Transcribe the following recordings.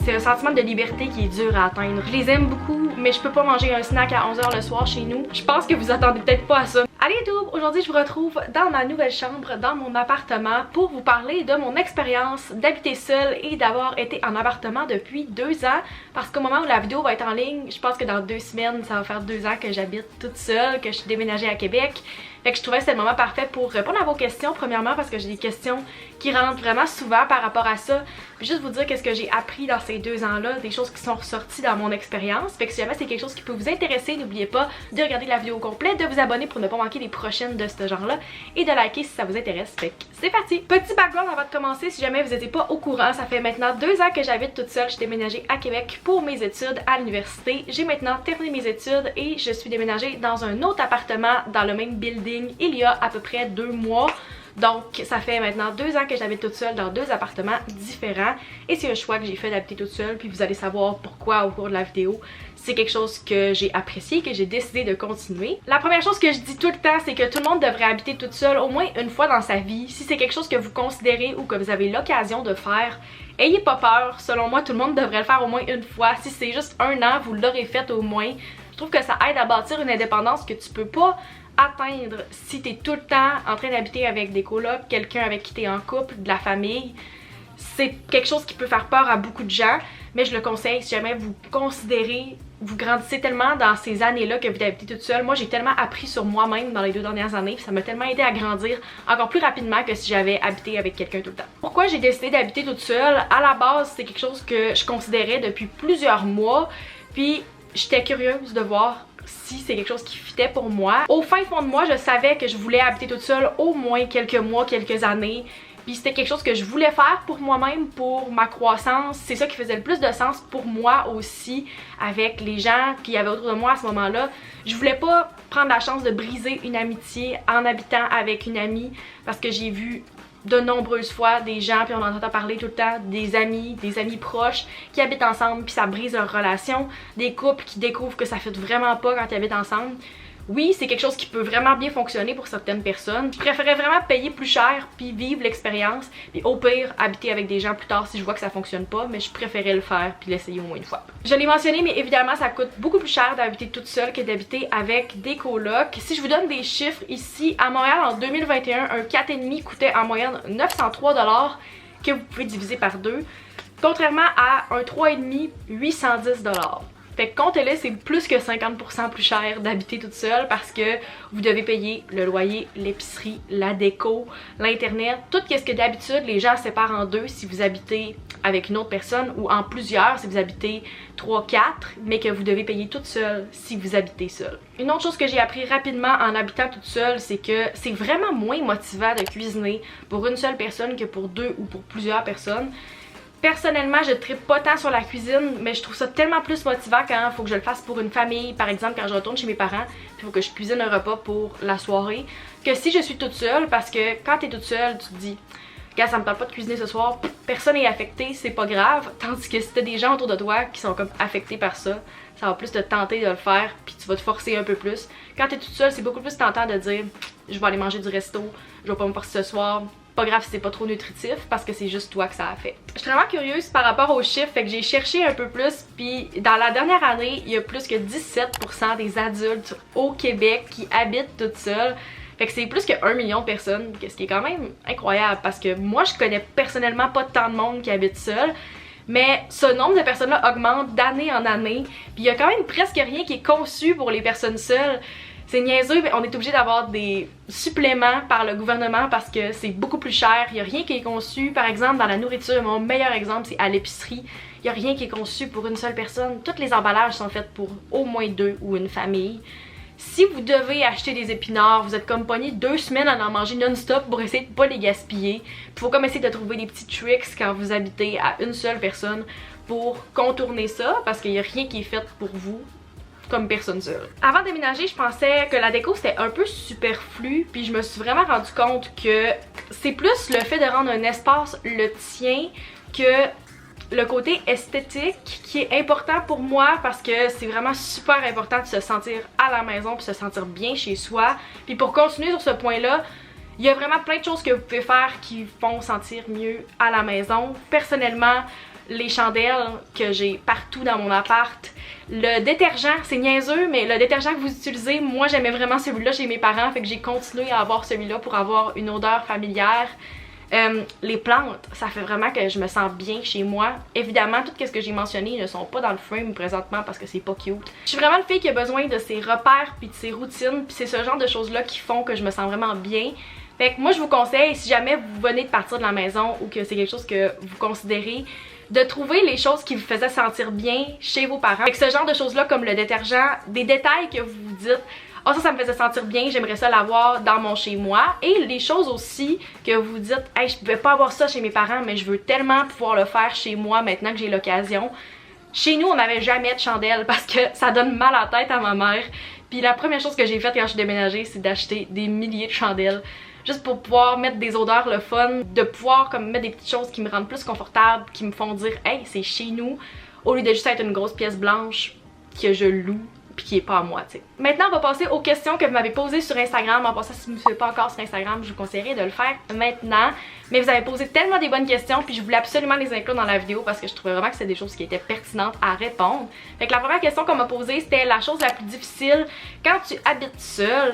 C'est un sentiment de liberté qui est dur à atteindre. Je les aime beaucoup, mais je peux pas manger un snack à 11h le soir chez nous. Je pense que vous attendez peut-être pas à ça. Allez YouTube, aujourd'hui je vous retrouve dans ma nouvelle chambre, dans mon appartement, pour vous parler de mon expérience d'habiter seule et d'avoir été en appartement depuis 2 ans. Parce qu'au moment où la vidéo va être en ligne, je pense que dans 2 semaines, ça va faire 2 ans que j'habite toute seule, que je suis déménagée à Québec. Fait que je trouvais que c'était le moment parfait pour répondre à vos questions, premièrement parce que j'ai des questions qui rentrent vraiment souvent par rapport à ça. Puis juste vous dire qu'est-ce que j'ai appris dans ces 2 ans-là, des choses qui sont ressorties dans mon expérience. Fait que si jamais c'est quelque chose qui peut vous intéresser, n'oubliez pas de regarder la vidéo au complet, de vous abonner pour ne pas manquer les prochaines de ce genre-là et de liker si ça vous intéresse. Fait que c'est parti! Petit background avant de commencer, si jamais vous n'étiez pas au courant, ça fait maintenant 2 ans que j'habite toute seule. J'ai déménagé à Québec pour mes études à l'université. J'ai maintenant terminé mes études et je suis déménagée dans un autre appartement dans le même building il y a à peu près 2 mois. Donc ça fait maintenant 2 ans que j'habite toute seule dans 2 appartements différents et c'est un choix que j'ai fait d'habiter toute seule, puis vous allez savoir pourquoi au cours de la vidéo. C'est quelque chose que j'ai apprécié, que j'ai décidé de continuer. La première chose que je dis tout le temps, c'est que tout le monde devrait habiter toute seule au moins une fois dans sa vie. Si c'est quelque chose que vous considérez ou que vous avez l'occasion de faire, ayez pas peur. Selon moi, tout le monde devrait le faire au moins une fois. Si c'est juste 1 an, vous l'aurez fait au moins. Je trouve que ça aide à bâtir une indépendance que tu peux pas atteindre si t'es tout le temps en train d'habiter avec des colocs, quelqu'un avec qui t'es en couple, de la famille. C'est quelque chose qui peut faire peur à beaucoup de gens, mais je le conseille si jamais vous considérez, vous grandissez tellement dans ces années-là que vous habitez toute seule. Moi j'ai tellement appris sur moi-même dans les 2 dernières années, puis ça m'a tellement aidé à grandir encore plus rapidement que si j'avais habité avec quelqu'un tout le temps. Pourquoi j'ai décidé d'habiter toute seule? À la base c'est quelque chose que je considérais depuis plusieurs mois, puis j'étais curieuse de voir si c'est quelque chose qui fitait pour moi. Au fin fond de moi, je savais que je voulais habiter toute seule au moins quelques mois, quelques années. Puis c'était quelque chose que je voulais faire pour moi-même, pour ma croissance. C'est ça qui faisait le plus de sens pour moi aussi, avec les gens qui avaient autour de moi à ce moment-là. Je voulais pas prendre la chance de briser une amitié en habitant avec une amie, parce que j'ai vu de nombreuses fois des gens, puis on en entend parler tout le temps, des amis proches qui habitent ensemble puis ça brise leur relation, des couples qui découvrent que ça fait vraiment pas quand ils habitent ensemble. Oui, c'est quelque chose qui peut vraiment bien fonctionner pour certaines personnes. Je préférais vraiment payer plus cher puis vivre l'expérience, puis au pire habiter avec des gens plus tard si je vois que ça fonctionne pas, mais je préférais le faire puis l'essayer au moins une fois. Je l'ai mentionné, mais évidemment ça coûte beaucoup plus cher d'habiter toute seule que d'habiter avec des colocs. Si je vous donne des chiffres ici, à Montréal en 2021, un 4,5 coûtait en moyenne 903 $ que vous pouvez diviser par 2, contrairement à un 3,5 810 $. Fait que comptez-le, c'est plus que 50% plus cher d'habiter toute seule parce que vous devez payer le loyer, l'épicerie, la déco, l'internet, tout ce que d'habitude les gens séparent en 2 si vous habitez avec une autre personne ou en plusieurs si vous habitez 3-4, mais que vous devez payer toute seule si vous habitez seule. Une autre chose que j'ai appris rapidement en habitant toute seule, c'est que c'est vraiment moins motivant de cuisiner pour une seule personne que pour 2 ou pour plusieurs personnes. Personnellement, je trippe pas tant sur la cuisine, mais je trouve ça tellement plus motivant quand il faut que je le fasse pour une famille, par exemple quand je retourne chez mes parents, puis il faut que je cuisine un repas pour la soirée, que si je suis toute seule, parce que quand t'es toute seule, tu te dis « Gars, ça me parle pas de cuisiner ce soir, personne n'est affecté, c'est pas grave », tandis que si t'as des gens autour de toi qui sont comme affectés par ça, ça va plus te tenter de le faire, puis tu vas te forcer un peu plus. Quand t'es toute seule, c'est beaucoup plus tentant de dire « Je vais aller manger du resto, je vais pas me forcer ce soir », pas grave si c'est pas trop nutritif parce que c'est juste toi que ça affecte. Je suis vraiment curieuse par rapport aux chiffres, fait que j'ai cherché un peu plus, puis dans la dernière année, il y a plus que 17% des adultes au Québec qui habitent toutes seules. Fait que c'est plus que 1 million de personnes, ce qui est quand même incroyable parce que moi je connais personnellement pas tant de monde qui habite seul. Mais ce nombre de personnes-là augmente d'année en année, puis il y a quand même presque rien qui est conçu pour les personnes seules. C'est niaiseux, mais on est obligé d'avoir des suppléments par le gouvernement parce que c'est beaucoup plus cher. Il n'y a rien qui est conçu. Par exemple, dans la nourriture, mon meilleur exemple, c'est à l'épicerie. Il n'y a rien qui est conçu pour une seule personne. Tous les emballages sont faits pour au moins 2 ou une famille. Si vous devez acheter des épinards, vous êtes comme pogné 2 semaines à en manger non-stop pour essayer de pas les gaspiller. Il faut comme essayer de trouver des petits tricks quand vous habitez à une seule personne pour contourner ça parce qu'il n'y a rien qui est fait pour vous comme personne seule. Avant de déménager, je pensais que la déco c'était un peu superflu, puis je me suis vraiment rendu compte que c'est plus le fait de rendre un espace le tien que le côté esthétique qui est important pour moi parce que c'est vraiment super important de se sentir à la maison puis se sentir bien chez soi. Puis pour continuer sur ce point-là, il y a vraiment plein de choses que vous pouvez faire qui font sentir mieux à la maison. Personnellement, les chandelles que j'ai partout dans mon appart. Le détergent, c'est niaiseux, mais le détergent que vous utilisez, moi j'aimais vraiment celui-là chez mes parents, fait que j'ai continué à avoir celui-là pour avoir une odeur familière. Les plantes, ça fait vraiment que je me sens bien chez moi. Évidemment, tout ce que j'ai mentionné ne sont pas dans le frame présentement parce que c'est pas cute. Je suis vraiment une fille qui a besoin de ses repères puis de ses routines, puis c'est ce genre de choses-là qui font que je me sens vraiment bien. Fait que moi je vous conseille, si jamais vous venez de partir de la maison ou que c'est quelque chose que vous considérez, de trouver les choses qui vous faisaient sentir bien chez vos parents. Fait que ce genre de choses-là comme le détergent, des détails que vous vous dites « oh ça me faisait sentir bien, j'aimerais ça l'avoir dans mon chez-moi » et les choses aussi que vous dites « hey je pouvais pas avoir ça chez mes parents mais je veux tellement pouvoir le faire chez moi maintenant que j'ai l'occasion ». Chez nous on n'avait jamais de chandelle parce que ça donne mal à la tête à ma mère. Puis la première chose que j'ai faite quand je suis déménagée, c'est d'acheter des milliers de chandelles. Juste pour pouvoir mettre des odeurs le fun, de pouvoir comme mettre des petites choses qui me rendent plus confortable, qui me font dire hey c'est chez nous, au lieu de juste être une grosse pièce blanche que je loue puis qui est pas à moi, tu sais. Maintenant on va passer aux questions que vous m'avez posées sur Instagram. En passant, si vous ne me suivez pas encore sur Instagram, je vous conseillerais de le faire maintenant. Mais vous avez posé tellement des bonnes questions puis je voulais absolument les inclure dans la vidéo parce que je trouvais vraiment que c'était des choses qui étaient pertinentes à répondre. Fait que la première question qu'on m'a posée, c'était la chose la plus difficile quand tu habites seule.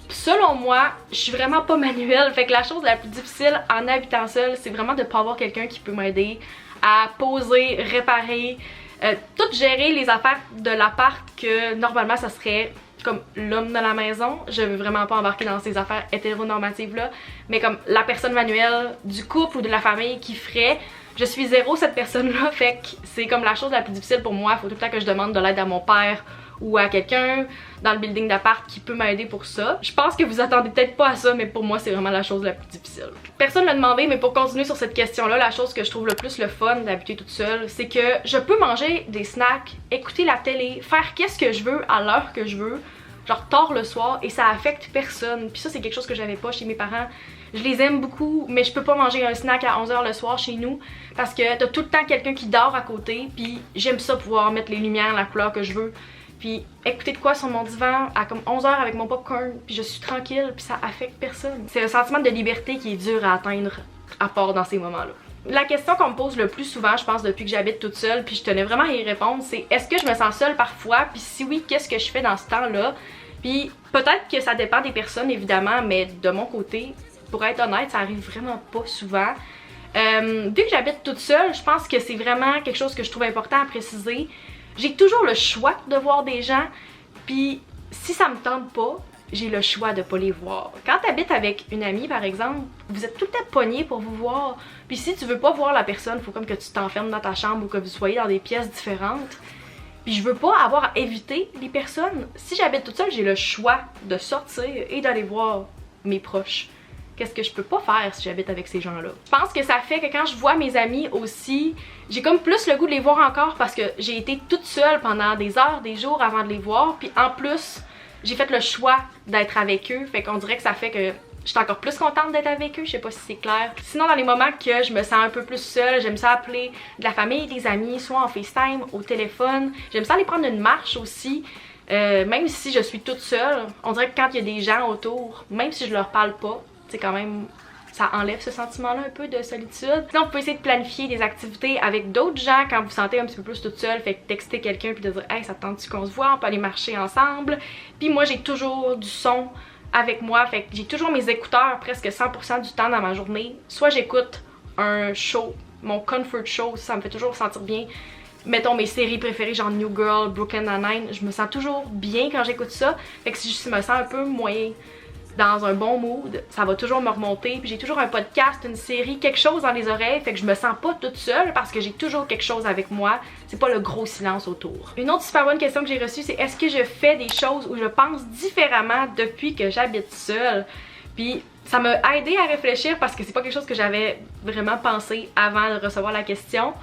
Selon moi, je suis vraiment pas manuelle, fait que la chose la plus difficile en habitant seule, c'est vraiment de pas avoir quelqu'un qui peut m'aider à poser, réparer, tout gérer les affaires de l'appart que normalement ça serait comme l'homme de la maison. Je veux vraiment pas embarquer dans ces affaires hétéronormatives là, mais comme la personne manuelle du couple ou de la famille qui ferait. Je suis zéro cette personne là, fait que c'est comme la chose la plus difficile pour moi. Faut tout le temps que je demande de l'aide à mon père ou à quelqu'un dans le building d'appart qui peut m'aider pour ça. Je pense que vous attendez peut-être pas à ça, mais pour moi c'est vraiment la chose la plus difficile. Personne ne m'a demandé, mais pour continuer sur cette question-là, la chose que je trouve le plus le fun d'habiter toute seule, c'est que je peux manger des snacks, écouter la télé, faire qu'est-ce que je veux à l'heure que je veux, genre tard le soir, et ça affecte personne. Puis ça c'est quelque chose que j'avais pas chez mes parents. Je les aime beaucoup, mais je peux pas manger un snack à 11h le soir chez nous parce que t'as tout le temps quelqu'un qui dort à côté, puis j'aime ça pouvoir mettre les lumières, la couleur que je veux. Puis écouter de quoi sur mon divan à comme 11h avec mon popcorn, puis je suis tranquille, puis ça affecte personne. C'est un sentiment de liberté qui est dur à atteindre à part dans ces moments-là. La question qu'on me pose le plus souvent, je pense depuis que j'habite toute seule, puis je tenais vraiment à y répondre, c'est est-ce que je me sens seule parfois, puis si oui, qu'est-ce que je fais dans ce temps-là? Puis peut-être que ça dépend des personnes évidemment, mais de mon côté, pour être honnête, ça arrive vraiment pas souvent. Vu que j'habite toute seule, je pense que c'est vraiment quelque chose que je trouve important à préciser. J'ai toujours le choix de voir des gens, puis si ça me tente pas, j'ai le choix de pas les voir. Quand tu habites avec une amie par exemple, vous êtes tout le temps pognés pour vous voir, puis si tu veux pas voir la personne, faut comme que tu t'enfermes dans ta chambre ou que vous soyez dans des pièces différentes. Puis je veux pas avoir à éviter les personnes. Si j'habite toute seule, j'ai le choix de sortir et d'aller voir mes proches. Qu'est-ce que je peux pas faire si j'habite avec ces gens-là? Je pense que ça fait que quand je vois mes amis aussi, j'ai comme plus le goût de les voir encore parce que j'ai été toute seule pendant des heures, des jours avant de les voir. Puis en plus, j'ai fait le choix d'être avec eux. Fait qu'on dirait que ça fait que je suis encore plus contente d'être avec eux. Je sais pas si c'est clair. Sinon, dans les moments que je me sens un peu plus seule, j'aime ça appeler de la famille, des amis, soit en FaceTime, au téléphone. J'aime ça aller prendre une marche aussi. Même si je suis toute seule, on dirait que quand il y a des gens autour, même si je leur parle pas, c'est quand même, ça enlève ce sentiment-là un peu de solitude. Sinon, vous pouvez essayer de planifier des activités avec d'autres gens quand vous vous sentez un petit peu plus toute seule. Fait que texter quelqu'un puis de dire hey, ça te tente-tu qu'on se voit, on peut aller marcher ensemble. Puis moi, j'ai toujours du son avec moi. Fait que j'ai toujours mes écouteurs presque 100% du temps dans ma journée. Soit j'écoute un show, mon comfort show, ça me fait toujours sentir bien. Mettons mes séries préférées genre New Girl, Brooklyn Nine-Nine, je me sens toujours bien quand j'écoute ça. Fait que si je me sens un peu moyen dans un bon mood, ça va toujours me remonter. Puis j'ai toujours un podcast, une série, quelque chose dans les oreilles, fait que je me sens pas toute seule parce que j'ai toujours quelque chose avec moi. C'est pas le gros silence autour. Une autre super bonne question que j'ai reçue, c'est est-ce que je fais des choses où je pense différemment depuis que j'habite seule? Puis ça m'a aidé à réfléchir parce que c'est pas quelque chose que j'avais vraiment pensé avant de recevoir la question.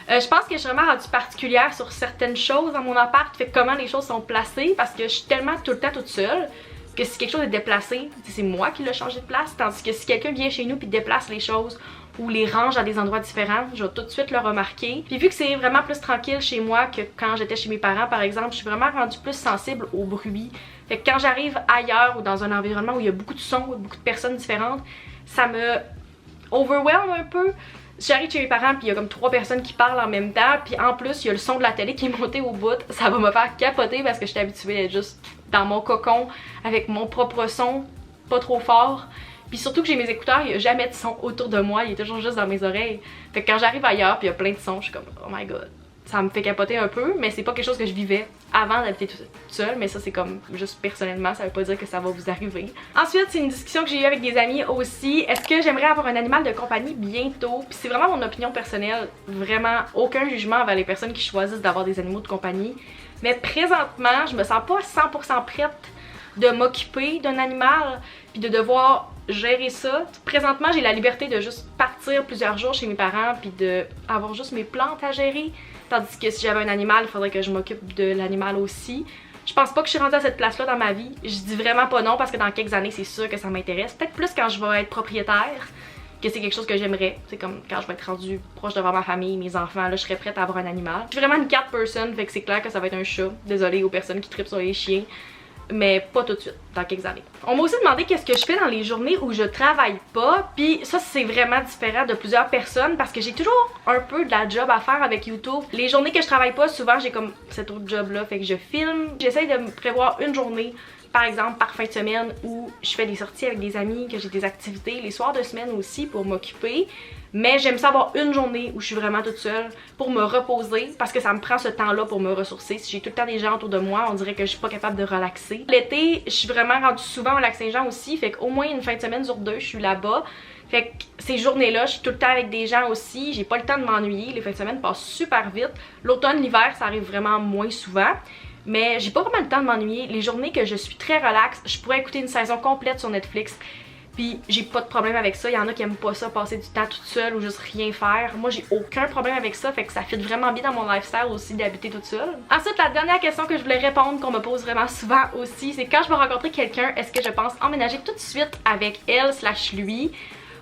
Je pense que je suis vraiment rendue particulière sur certaines choses dans mon appart, fait comment les choses sont placées parce que je suis tellement tout le temps toute seule que si quelque chose est déplacé, c'est moi qui l'ai changé de place, tandis que si quelqu'un vient chez nous puis déplace les choses ou les range à des endroits différents, je vais tout de suite le remarquer. Puis vu que c'est vraiment plus tranquille chez moi que quand j'étais chez mes parents par exemple, je suis vraiment rendue plus sensible au bruit. Fait que quand j'arrive ailleurs ou dans un environnement où il y a beaucoup de sons, beaucoup de personnes différentes, ça me overwhelm un peu. j'arrive chez mes parents puis il y a comme 3 personnes qui parlent en même temps, puis en plus il y a le son de la télé qui est monté au bout, ça va me faire capoter parce que je suis habituée à être juste dans mon cocon avec mon propre son, pas trop fort. Puis surtout que j'ai mes écouteurs, il n'y a jamais de son autour de moi, il est toujours juste dans mes oreilles. Fait que quand j'arrive ailleurs puis il y a plein de sons, je suis comme oh my god. Ça me fait capoter un peu, mais c'est pas quelque chose que je vivais avant d'habiter toute seule, mais ça c'est comme juste personnellement, ça veut pas dire que ça va vous arriver. Ensuite, c'est une discussion que j'ai eue avec des amis aussi. Est-ce que j'aimerais avoir un animal de compagnie bientôt? Puis c'est vraiment mon opinion personnelle, vraiment aucun jugement envers les personnes qui choisissent d'avoir des animaux de compagnie. Mais présentement, je me sens pas 100% prête de m'occuper d'un animal puis de devoir gérer ça. Présentement, j'ai la liberté de juste partir plusieurs jours chez mes parents puis de avoir juste mes plantes à gérer. Tandis que si j'avais un animal, il faudrait que je m'occupe de l'animal aussi. Je pense pas que je suis rendue à cette place-là dans ma vie. Je dis vraiment pas non parce que dans quelques années, c'est sûr que ça m'intéresse. Peut-être plus quand je vais être propriétaire, que c'est quelque chose que j'aimerais. C'est comme quand je vais être rendue proche devant ma famille, mes enfants, là, je serais prête à avoir un animal. Je suis vraiment une cat person, fait que c'est clair que ça va être un chat. Désolée aux personnes qui trippent sur les chiens. Mais pas tout de suite, dans quelques années. On m'a aussi demandé qu'est-ce que je fais dans les journées où je travaille pas, puis ça c'est vraiment différent de plusieurs personnes parce que j'ai toujours un peu de la job à faire avec YouTube. Les journées que je travaille pas, souvent j'ai comme cet autre job là, fait que je filme. J'essaye de me prévoir une journée, par exemple par fin de semaine où je fais des sorties avec des amis, que j'ai des activités, les soirs de semaine aussi pour m'occuper. Mais j'aime ça avoir une journée où je suis vraiment toute seule pour me reposer parce que ça me prend ce temps-là pour me ressourcer. Si j'ai tout le temps des gens autour de moi, on dirait que je suis pas capable de relaxer. L'été, je suis vraiment rendue souvent au Lac-Saint-Jean aussi, fait qu'au moins une fin de semaine sur 2, je suis là-bas. Fait que ces journées-là, je suis tout le temps avec des gens aussi, j'ai pas le temps de m'ennuyer, les fins de semaine passent super vite. L'automne, l'hiver, ça arrive vraiment moins souvent. Mais j'ai pas vraiment le temps de m'ennuyer. Les journées que je suis très relax, je pourrais écouter une saison complète sur Netflix. Puis j'ai pas de problème avec ça, il y en a qui aiment pas ça, passer du temps toute seule ou juste rien faire. Moi j'ai aucun problème avec ça, fait que ça fit vraiment bien dans mon lifestyle aussi d'habiter toute seule. Ensuite, la dernière question que je voulais répondre, qu'on me pose vraiment souvent aussi, c'est quand je vais rencontrer quelqu'un, est-ce que je pense emménager tout de suite avec elle/lui?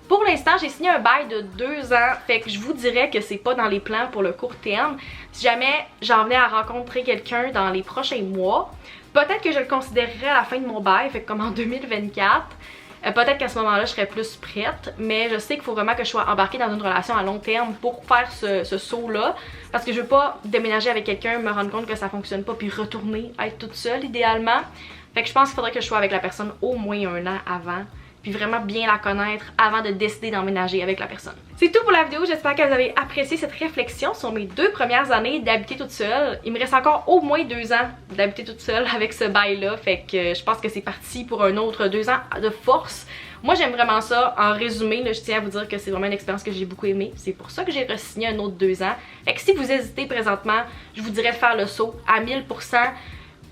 Pour l'instant, j'ai signé un bail de 2 ans, fait que je vous dirais que c'est pas dans les plans pour le court terme. Si jamais j'en venais à rencontrer quelqu'un dans les prochains mois, peut-être que je le considérerais à la fin de mon bail, fait que comme en 2024. Peut-être qu'à ce moment-là, je serais plus prête, mais je sais qu'il faut vraiment que je sois embarquée dans une relation à long terme pour faire ce saut-là. Parce que je veux pas déménager avec quelqu'un, me rendre compte que ça fonctionne pas, puis retourner être toute seule idéalement. Fait que je pense qu'il faudrait que je sois avec la personne au moins 1 an avant, puis vraiment bien la connaître avant de décider d'emménager avec la personne. C'est tout pour la vidéo, j'espère que vous avez apprécié cette réflexion sur mes 2 premières années d'habiter toute seule. Il me reste encore au moins 2 ans d'habiter toute seule avec ce bail-là, fait que je pense que c'est parti pour un autre 2 ans de force. Moi j'aime vraiment ça. En résumé, là, je tiens à vous dire que c'est vraiment une expérience que j'ai beaucoup aimée. C'est pour ça que j'ai re-signé un autre 2 ans. Fait que si vous hésitez présentement, je vous dirais de faire le saut à 1000%.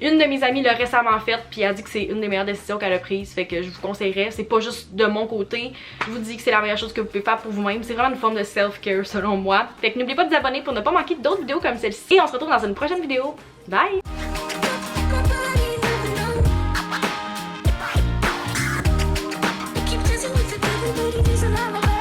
Une de mes amies l'a récemment faite, puis elle a dit que c'est une des meilleures décisions qu'elle a prises, fait que je vous conseillerais. C'est pas juste de mon côté, je vous dis que c'est la meilleure chose que vous pouvez faire pour vous-même. C'est vraiment une forme de self-care selon moi. Fait que n'oubliez pas de vous abonner pour ne pas manquer d'autres vidéos comme celle-ci. Et on se retrouve dans une prochaine vidéo. Bye!